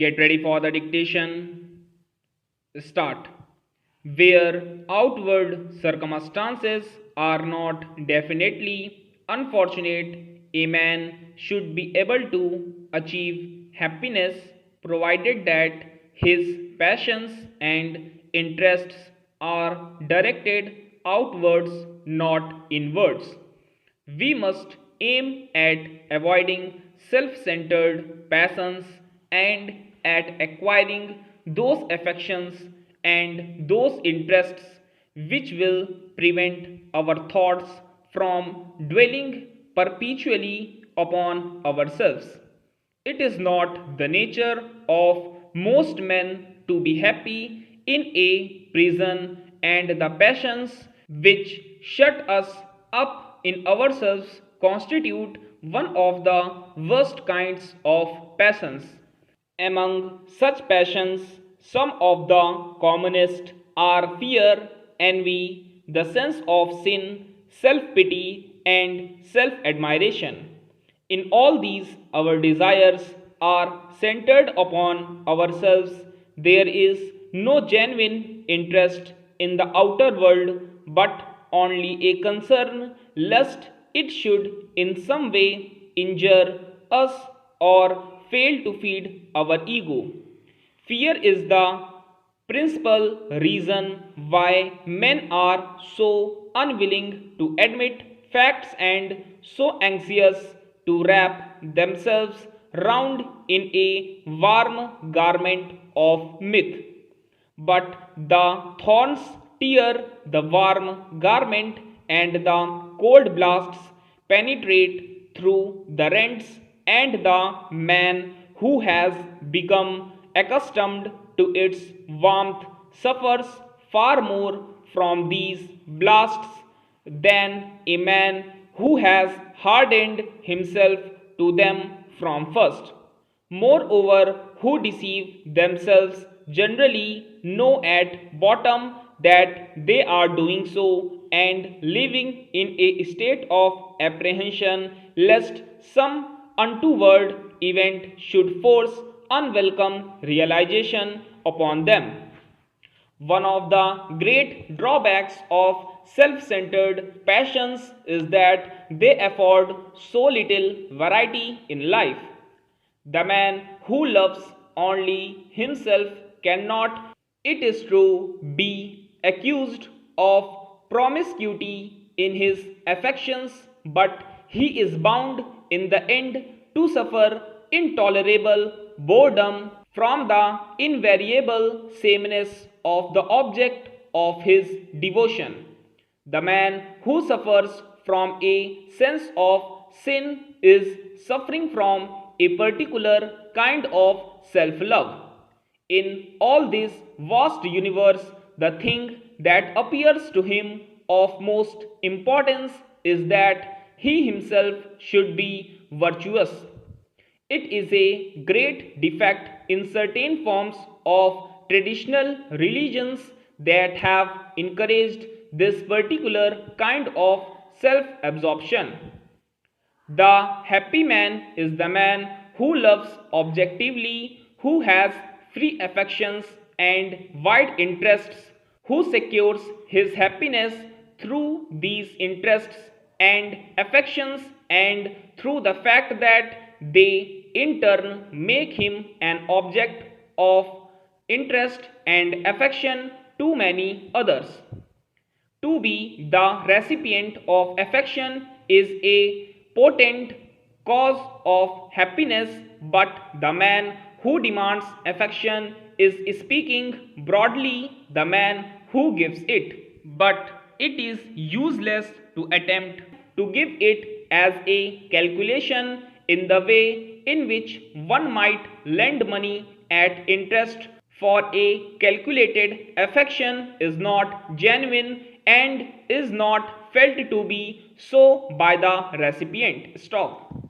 Get ready for the dictation. Start. Where outward circumstances are not definitely unfortunate, a man should be able to achieve happiness provided that his passions and interests are directed outwards, not inwards. We must aim at avoiding self centered passions and at acquiring those affections and those interests which will prevent our thoughts from dwelling perpetually upon ourselves. It is not the nature of most men to be happy in a prison, and the passions which shut us up in ourselves constitute one of the worst kinds of passions. Among such passions, some of the commonest are fear, envy, the sense of sin, self pity, and self admiration. In all these, our desires are centered upon ourselves. There is no genuine interest in the outer world, but only a concern lest it should in some way injure us or fail to feed our ego. Fear is the principal reason why men are so unwilling to admit facts and so anxious to wrap themselves round in a warm garment of myth. But the thorns tear the warm garment, and the cold blasts penetrate through the rents, and the man who has become accustomed to its warmth suffers far more from these blasts than a man who has hardened himself to them from first. Moreover, who deceive themselves generally know at bottom that they are doing so and living in a state of apprehension lest some untoward event should force unwelcome realization upon them. One of the great drawbacks of self centered passions is that they afford so little variety in life. The man who loves only himself cannot, it is true, be accused of promiscuity in his affections, but he is bound in the end to suffer intolerable boredom from the invariable sameness of the object of his devotion. The man who suffers from a sense of sin is suffering from a particular kind of self love. In all this vast universe, the thing that appears to him of most importance is that he himself should be virtuous. It is a great defect in certain forms of traditional religions that have encouraged this particular kind of self absorption. The happy man is the man who loves objectively, who has free affections and wide interests, who secures his happiness through these interests and affections and through the fact that they in turn make him an object of interest and affection to many others. To be the recipient of affection is a potent cause of happiness, but the man who demands affection is speaking broadly the man who gives it. But it is useless to attempt to give it as a calculation in the way in which one might lend money at interest, for a calculated affection is not genuine and is not felt to be so by the recipient. Stop.